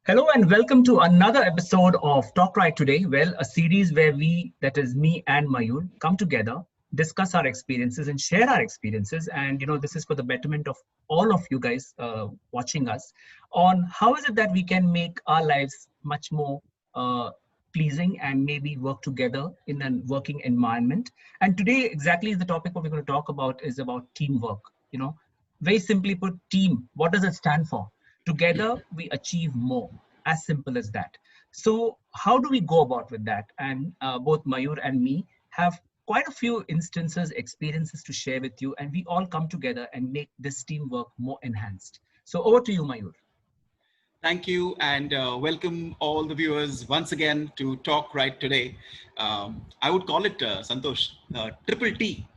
Hello and welcome to another episode of Talk Right Today. Well, a series where we, that is me and Mayur, come together, discuss our experiences and share our experiences. And this is for the betterment of all of you guys watching us on how is it that we can make our lives much more pleasing and maybe work together in a working environment. And today, exactly the topic what we're going to talk about is about teamwork. Very simply put, team. What does it stand for? Together we achieve more, as simple as that. So how do we go about with that? And both Mayur and me have quite a few instances, experiences to share with you, and we all come together and make this teamwork more enhanced. So over to you, Mayur. Thank you and welcome all the viewers once again to Talk Right Today. I would call it, Santosh, triple T,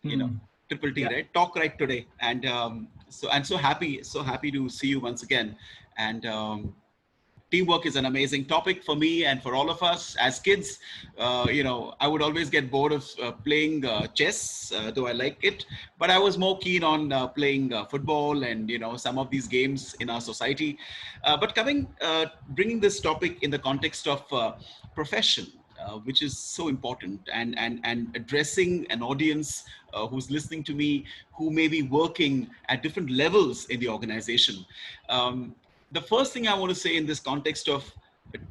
you know, Hmm. triple T, Yeah. right? Talk Right Today. And so I'm so happy to see you once again. And teamwork is an amazing topic for me and for all of us as kids. I would always get bored of playing chess, though I like it, but I was more keen on playing football and some of these games in our society. But bringing this topic in the context of profession, which is so important, and addressing an audience who's listening to me, who may be working at different levels in the organization. The first thing I want to say in this context of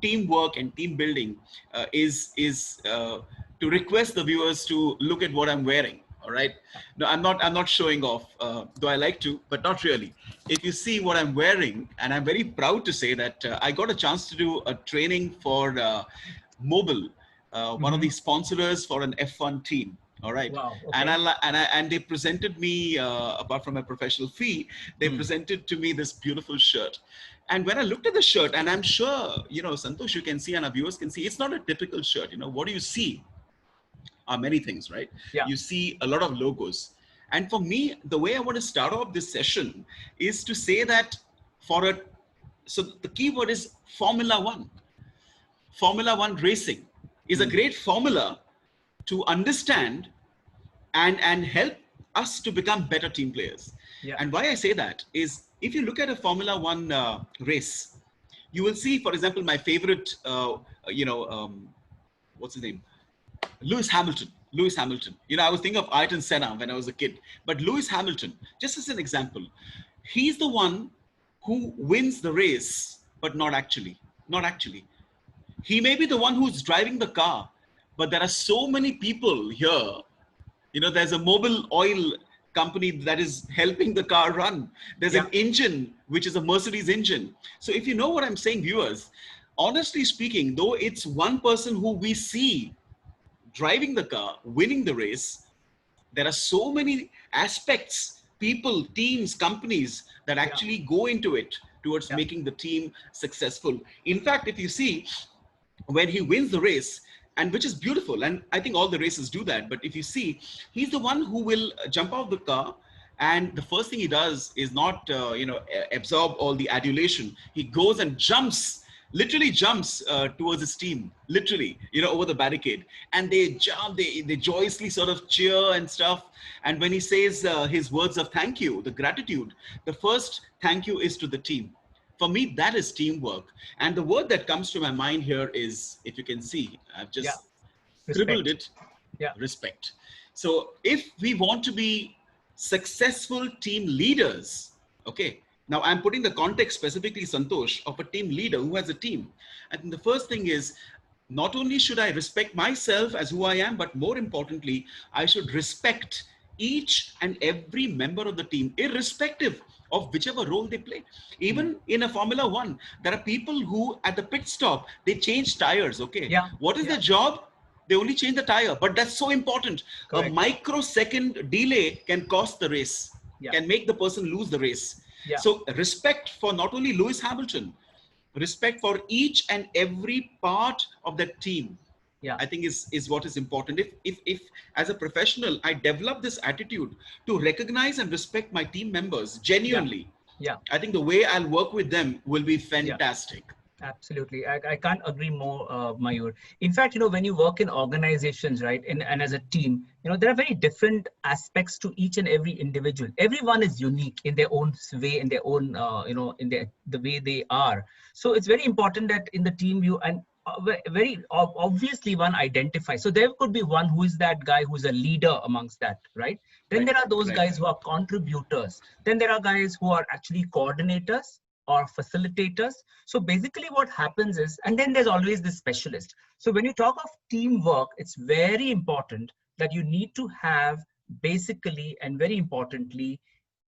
teamwork and team building is to request the viewers to look at what I'm wearing. All right. No, I'm not showing off, though I like to, but not really. If you see what I'm wearing, and I'm very proud to say that I got a chance to do a training for Mobile, one of Hmm. the sponsors for an F1 team. All right, Wow. and Okay. and they presented me, apart from a professional fee, they Hmm. presented to me this beautiful shirt. And when I looked at the shirt, and I'm sure Santosh, you can see, and our viewers can see, it's not a typical shirt. What do you see? Are many things, right? Yeah. You see a lot of logos. And for me, the way I want to start off this session is to say that so the keyword is Formula One. Formula One racing is a Hmm. great formula to understand and help us to become better team players. Yeah. And why I say that is if you look at a Formula One race, you will see, for example, my favorite, what's his name? Lewis Hamilton. Lewis Hamilton. I was thinking of Ayrton Senna when I was a kid, but Lewis Hamilton, just as an example, he's the one who wins the race, but not actually. Not actually. He may be the one who's driving the car, but there are so many people here. There's a mobile oil company that is helping the car run. There's Yeah. an engine, which is a Mercedes engine. So if you know what I'm saying, viewers, honestly speaking, though it's one person who we see driving the car, winning the race, there are so many aspects, people, teams, companies that Yeah. actually go into it towards Yeah. making the team successful. In fact, if you see, when he wins the race, and which is beautiful, and I think all the races do that, but if you see, he's the one who will jump out of the car, and the first thing he does is not absorb all the adulation. He goes and jumps, literally jumps towards his team, literally, over the barricade, and they jump, they joyously sort of cheer and stuff. And when he says his words of thank you, the gratitude, the first thank you is to the team. For me, that is teamwork. And the word that comes to my mind here is, if you can see, I've Yeah. just scribbled Respect. it, Yeah. respect. So if we want to be successful team leaders, okay, now I'm putting the context specifically, Santosh, of a team leader who has a team. I think the first thing is, not only should I respect myself as who I am, but more importantly, I should respect each and every member of the team, irrespective of whichever role they play. Hmm. Even in a Formula One, there are people who at the pit stop, they change tires, okay? Yeah. What is Yeah. their job? They only change the tire, but that's so important. A Correct. microsecond delay can cost the race, Yeah. can make the person lose the race. Yeah. So respect for not only Lewis Hamilton, respect for each and every part of that team, Yeah. I think is what is important. If as a professional I develop this attitude to recognize and respect my team members Yeah. genuinely, Yeah. I think the way I'll work with them will be Yeah. fantastic. Absolutely. I can't agree more, Mayur. In fact, when you work in organizations, right, and as a team, there are very different aspects to each and every individual. Everyone is unique in their own way, in their own, in the way they are. So it's very important that in the team and very obviously one identifies. So there could be one who is that guy who's a leader amongst that, right? Then Right, there are those right. guys who are contributors. Then there are guys who are actually coordinators or facilitators. So basically what happens is, and then there's always this specialist. So when you talk of teamwork, it's very important that you need to have basically and very importantly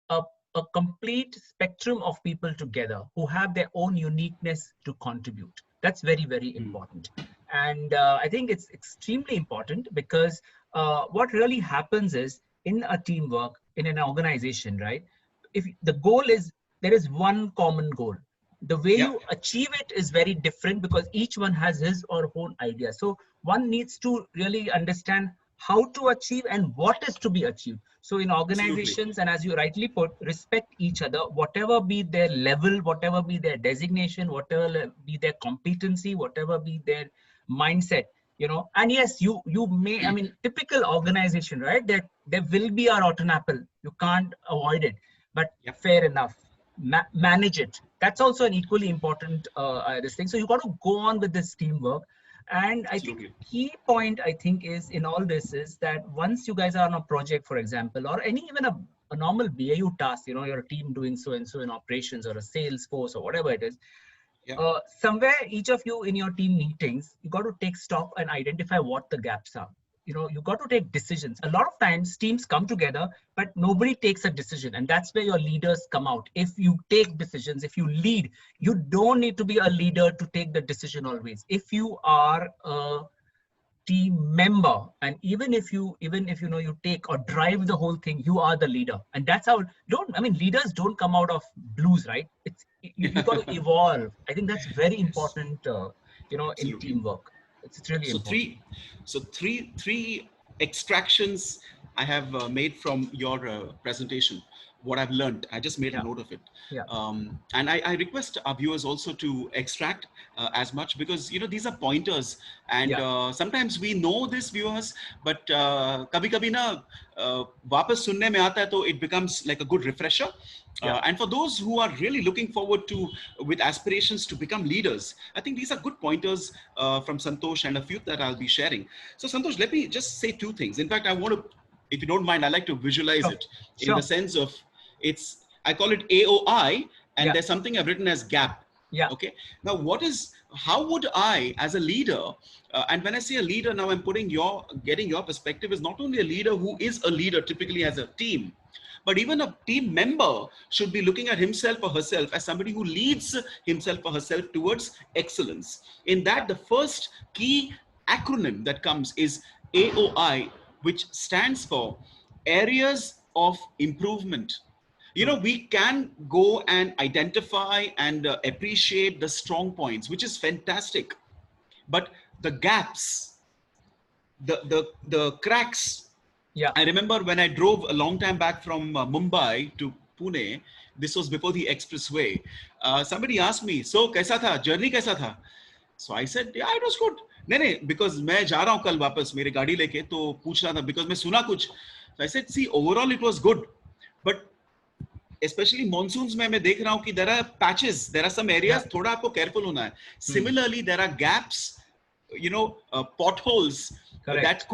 a, a complete spectrum of people together who have their own uniqueness to contribute. That's very, very Hmm. important. And I think it's extremely important because what really happens is in a teamwork, in an organization, right? If the goal is, there is one common goal. The way Yeah, you achieve it is very different because each one has his or her own idea. So one needs to really understand how to achieve and what is to be achieved. So in absolutely. organizations, and as you rightly put, respect each other, whatever be their level, whatever be their designation, whatever be their competency, whatever be their mindset. And yes, you may, I mean, typical organization, right? There will be a rotten apple. You can't avoid it, but Yep, fair enough. Manage it. That's also an equally important this thing. So you got to go on with this teamwork. And I think absolutely. key point, I think, is in all this is that once you guys are on a project, for example, or any even a normal BAU task, you're a team doing so and so in operations or a sales force or whatever it is, Yeah, somewhere each of you in your team meetings, you got to take stock and identify what the gaps are. You got to take decisions. A lot of times teams come together, but nobody takes a decision, and that's where your leaders come out. If you take decisions, if you lead, you don't need to be a leader to take the decision always. If you are a team member, and even if you take or drive the whole thing, you are the leader. And that's how, don't I mean, leaders don't come out of blues, right? You got to evolve. I think that's very yes, important, in absolutely. teamwork. It's really So important. three extractions I have made from your presentation. What I've learned, I just made a Yeah, note of it, yeah, and I request our viewers also to extract as much, because these are pointers, and yeah, sometimes we know this, viewers, but kabhi kabhi na वापस सुनने में आता है, तो it becomes like a good refresher. yeah. And for those who are really looking forward to, with aspirations to become leaders, I think these are good pointers from Santosh and a few that I'll be sharing. So, Santosh, let me just say two things. In fact, I want to, if you don't mind, I like to visualize Sure, it in the sure. sense of I call it AOI, and Yeah, there's something I've written as gap. yeah. Okay. Now, how would I, as a leader, and when I say a leader, now I'm getting your perspective, is not only a leader who is a leader typically as a team, but even a team member should be looking at himself or herself as somebody who leads himself or herself towards excellence. In Yeah. that, the first key acronym that comes is AOI, which stands for areas of improvement. True. We can go and identify and appreciate the strong points, which is fantastic, but the gaps, the cracks. Yeah, I remember when I drove a long time back from Mumbai to Pune. This was before the expressway. Somebody asked me, so kaisa tha journey, kaisa tha? So I said, yeah, it was good. नहीं नहीं, because मैं जा रहा हूँ कल वापस मेरे गाड़ी लेके, तो पूछ रहा था because मैं सुना कुछ. So I said, see, overall it was good, but especially monsoons में मैं देख रहा हूँ कि there are patches, there are some yeah. areas थोड़ा आपको careful होना है. Hmm. Similarly, there are gaps, potholes Correct.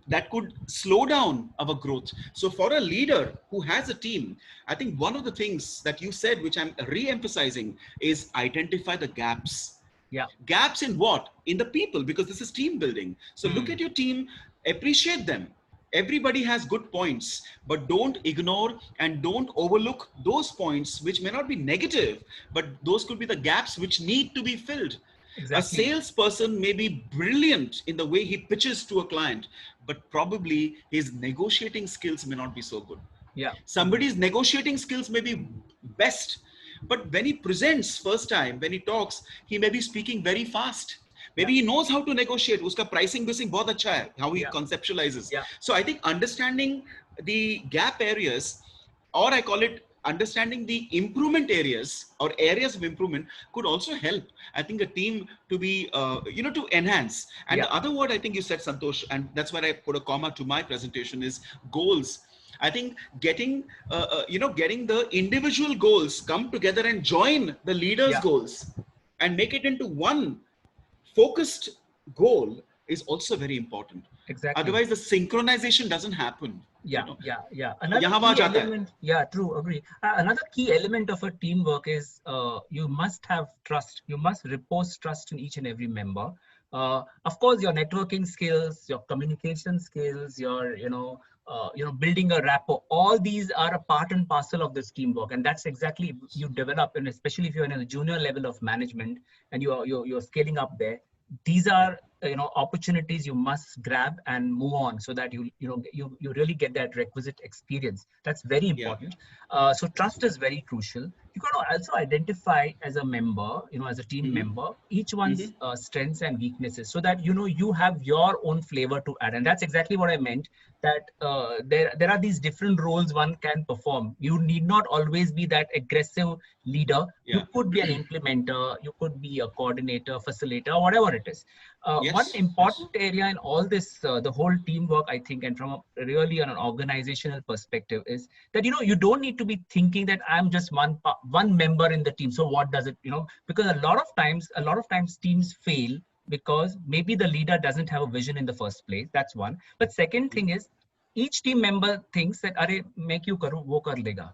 that could slow down our growth. So for a leader who has a team, I think one of the things that you said, which I'm re-emphasizing, is identify the gaps. Yeah. Gaps in what? In the people, because this is team building. So look Hmm. at your team, appreciate them. Everybody has good points, but don't ignore and don't overlook those points which may not be negative, but those could be the gaps which need to be filled. A Exactly. salesperson may be brilliant in the way he pitches to a client, but probably his negotiating skills may not be so good. Yeah. Agree. Somebody's negotiating skills may be best, but when he presents first time, when he talks, he may be speaking very fast. Yeah. Maybe he knows how to negotiate. Uska pricing basing bahut acha hai, how he Yeah. conceptualizes. Yeah. So I think understanding the gap areas, or I call it understanding the improvement areas or areas of improvement could also help, I think, a team to be, to enhance. And Yeah, the other word I think you said, Santosh, and that's why I put a comma to my presentation, is goals. I think getting the individual goals come together and join the leader's yeah, goals and make it into one focused goal is also very important. exactly. Otherwise, the synchronization doesn't happen. Yeah, yeah, yeah. वो Another यहाँ वहाँ key जाता है. element, yeah, true, agree. Another key element of a teamwork is you must have trust. You must repose trust in each and every member. Of course, your networking skills, your communication skills, your building a rapport. All these are a part and parcel of this teamwork, and that's exactly you develop. And especially if you're in a junior level of management and you're scaling up there, these Yeah. are opportunities you must grab and move on so that you really get that requisite experience. That's very Yeah. important. So trust is very crucial. You got to also identify as a member, as a team Mm-hmm. member, each one's Mm-hmm. strengths and weaknesses, so that you have your own flavor to add. And that's exactly what I meant, that there are these different roles one can perform. You need not always be that aggressive leader. You Yeah. could be an implementer, you could be a coordinator, facilitator, whatever it is. One Yes. Yes. important area in all this, the whole teamwork, I think, and from really on an organizational perspective, is that you don't need to be thinking that I'm just one member in the team. So what does it, because a lot of times teams fail because maybe the leader doesn't have a vision in the first place. That's one. But second thing is, each team member thinks that, "Arey, make you karu, wo kar dega."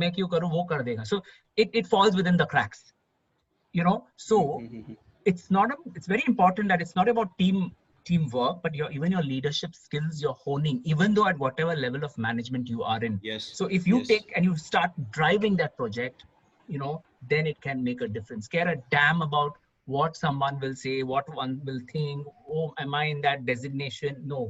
Make you karu, wo kar dega. So it falls within the cracks. So Mm-hmm. it's very important that it's not about teamwork, but even your leadership skills you're honing, even though at whatever level of management you are in. Yes. So if you Yes. take and you start driving that project, then it can make a difference. Care a damn about what someone will say, what one will think. Oh, am I in that designation? No,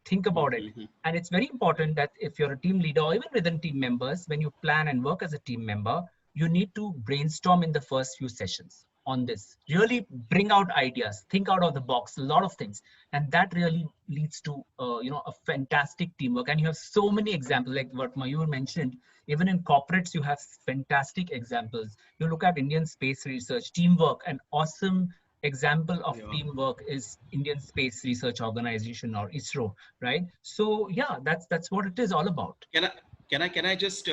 think about it. Mm-hmm. And it's very important that if you're a team leader or even within team members, when you plan and work as a team member, you need to brainstorm in the first few sessions on this. Really bring out ideas, think out of the box, a lot of things. And that really leads to, a fantastic teamwork. And you have so many examples, like what Mayur mentioned. Even in corporates, you have fantastic examples. You look at Indian space research, teamwork, an awesome example of Yeah. teamwork is Indian Space Research Organization, or ISRO, right? So yeah, that's what it is all about. Can I can I just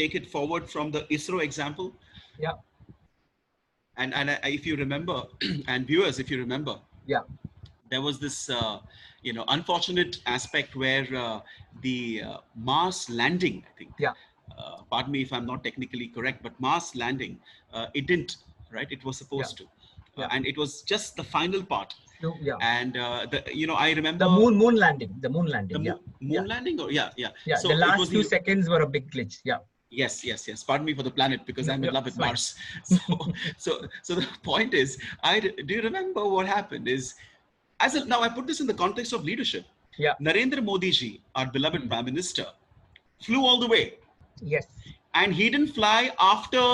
take it forward from the ISRO example? Yeah, And if you remember, and viewers, if you remember, yeah, there was this unfortunate aspect where the Mars landing, I think, yeah, pardon me if I'm not technically correct, but Mars landing, it didn't, right? It was yeah, supposed to, yeah. and it was just the final part. Yeah. And I The remember moon landing. Yeah, yeah, moon landing, or yeah. yeah. The So it was last few the seconds were a big glitch. Yeah, yes. Pardon me for the planet, because I'm in yeah, love with it's fine. Mars. So the point is, do you remember what happened? Is now I put this in the context of leadership. Yeah. Narendra Modi ji, our beloved Hmm. Prime Minister, flew all the way, Yes. and he didn't fly after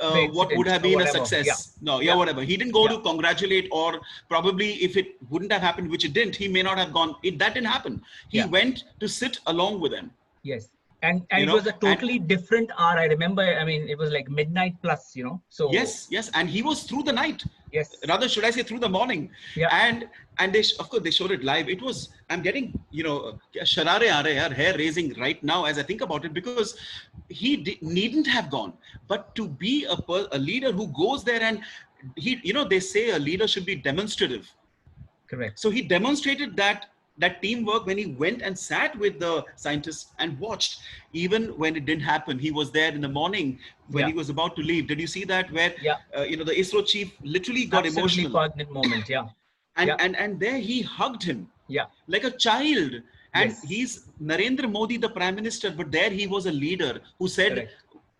The what would incident have or been a whatever. Yeah, success. No, yeah, yeah, whatever. He didn't go yeah, to congratulate, or probably if it wouldn't have happened, which it didn't, he may not have gone. That didn't happen. He yeah. went to sit along with them. Yes. And You it know, was a and totally different hour. I remember. I mean, it was like midnight plus. So yes, and he was through the night. yes. Rather, should I say through the morning? Yeah. And they of course they showed it live. It was, I'm getting sharare aa rahe yaar, hair raising right now as I think about it, because he needn't have gone, but to be a leader who goes there, and they say a leader should be demonstrative. Correct. So he demonstrated that teamwork when he went and sat with the scientists and watched, even when it didn't happen. He was there in the morning when Yeah. he was about to leave. Did you see that, where Yeah. the ISRO chief literally got Absolutely emotional, poignant moment. Yeah. and Yeah. and there he hugged him Yeah. like a child. And Yes. he's Narendra Modi, the prime minister, but there he was a leader who said, Correct.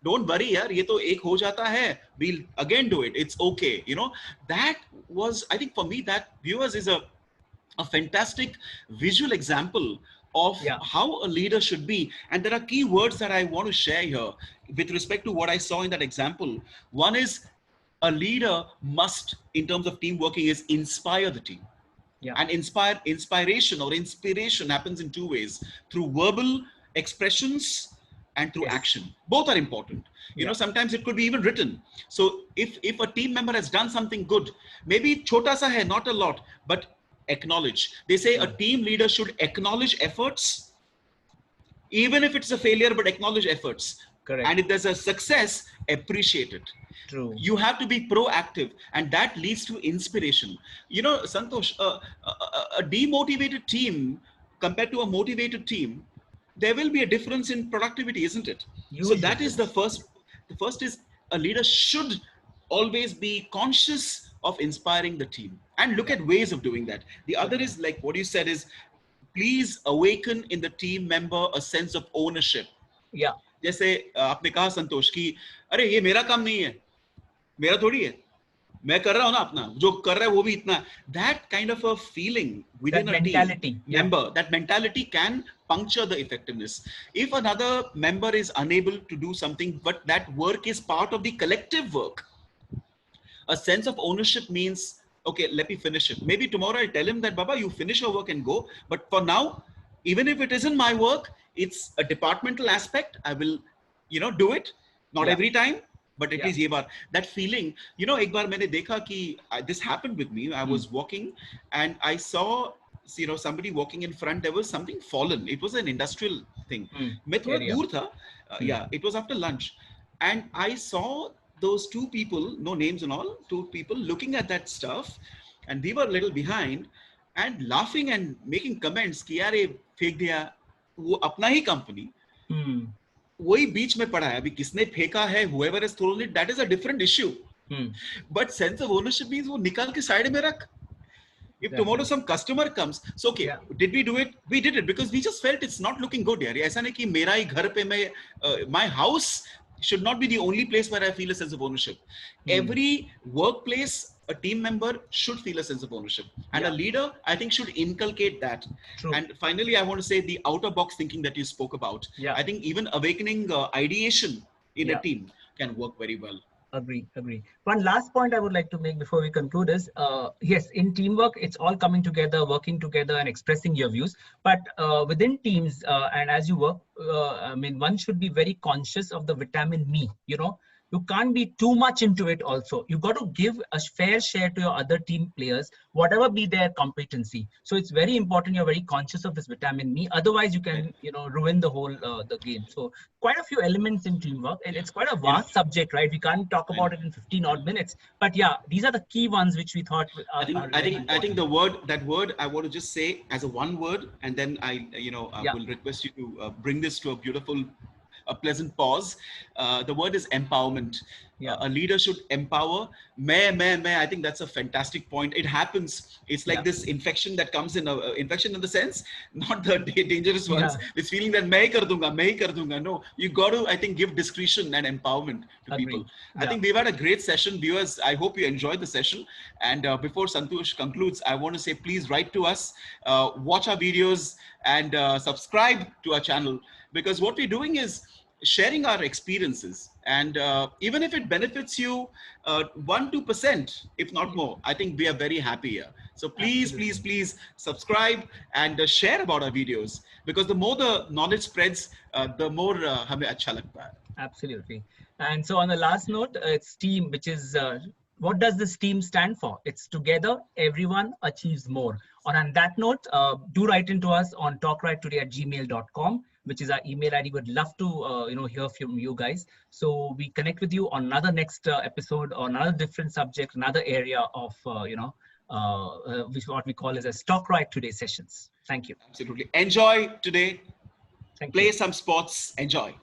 don't worry yaar, ye to ek ho jata hai, we'll again do it, it's okay. That was, I think, for me, that, viewers, is a fantastic visual example of Yeah. how a leader should be. And there are key words that I want to share here with respect to what I saw in that example. One is, a leader must, in terms of team working, is inspire the team. Yeah. And inspiration or inspiration happens in two ways: through verbal expressions, and through Yes. action. Both are important. You know, Yeah. sometimes it could be even written. So if a team member has done something good, maybe chota sa hai, not a lot, but acknowledge. They say a True. team leader should acknowledge efforts, even if it's a failure, but acknowledge efforts. And Correct. if there's a success, appreciate it. True. You have to be proactive, and that leads to inspiration. You know, Santosh, a demotivated team compared to a motivated team, there will be a difference in productivity, isn't it? So Huge that is the difference. first. The first is a leader should always be conscious of inspiring the team and look Yeah. at ways of doing that. The other Agree. is like what you said is, please awaken in the team member a sense of ownership. Yeah. जैसे आपने कहा संतोष कि अरे ये मेरा काम नहीं है, मेरा थोड़ी है, मैं कर रहा हूं ना अपना, जो कर रहा है वो भी इतना. That kind of a feeling That within a team mentality. Yeah. member, that mentality can puncture the effectiveness. If another member is unable to do something, but that work is part of the collective work, a sense of ownership means, okay, let me finish it. Maybe tomorrow I'll tell him that, Baba, you finish your work and go. But for now, even if it isn't my work, it's a departmental aspect. I will, do it. Not Yeah. every time, but at Yeah. least ye baar. That feeling, ek baar maine dekha ki this happened with me. I Hmm. was walking and I saw, somebody walking in front. There was something fallen. It was an industrial thing. Hmm. मैं थोड़ा Area. दूर था. Hmm. Yeah, it was after lunch. And I saw those two people, no names and all, two people looking at that stuff, and they were a little behind and laughing and making comments कि यार ये फेंक दिया, वो अपना ही company Hmm. वही बीच में पड़ा है. अभी किसने फेंका है, whoever has thrown it, that is a different issue. Hmm. But sense of ownership means वो निकाल के साइड में रख. If tomorrow Definitely. some customer comes, so okay, Yeah. did we do it? We did it because we just felt it's not looking good. यार ऐसा नहीं कि मेरा ही घर पे मैं my house should not be the only place where I feel a sense of ownership. Hmm. Every workplace, a team member should feel a sense of ownership, and a Yeah. leader, I think, should inculcate that. True. And finally, I want to say the outer box thinking that you spoke about. Yeah. I think even awakening ideation in a Yeah. team can work very well. Agree, agree. One last point I would like to make before we conclude is, yes, in teamwork, it's all coming together, working together and expressing your views. But within teams, and as you work, I mean, one should be very conscious of the vitamin me, you can't be too much into it also. You got to give a fair share to your other team players, whatever be their competency. So it's very important you're very conscious of this vitamin me. Otherwise, you Right. can, ruin the whole the game. So quite a few elements in teamwork, and it's quite a You know, vast subject, right? We can't talk I know. about it in 15 odd minutes, but yeah, these are the key ones which we thought I think are I very think I think important. the word I want to just say as a one word, and then I Yeah. will request you to bring this to a pleasant pause. The word is empowerment. Yeah. A leader should empower. May. I think that's a fantastic point. It happens. It's like Yeah. this infection that comes in. Infection in the sense, not the dangerous ones. Yeah. This feeling that मैं ही कर दूंगा. No, you got to, I think, give discretion and empowerment to Agree. people. I Yeah. think we've had a great session, viewers. I hope you enjoyed the session. And before Santosh concludes, I want to say, please write to us, watch our videos, and subscribe to our channel, because what we're doing is sharing our experiences, and even if it benefits you 1-2%, if not more, I think we are very happy here. So please Absolutely. subscribe and share about our videos, because the more the knowledge spreads, the more हमें अच्छा लगता है. Absolutely. And so on the last note, it's team, which is what does this team stand for? It's together, everyone achieves more. On that note, do write into us on talkrighttoday@gmail.com, which is our email ID. Would love to hear from you guys. So we connect with you on another next episode or another different subject, another area of which what we call as a Talk Right Today sessions. Thank you. Absolutely. Enjoy today. Thank Play you. some sports. Enjoy.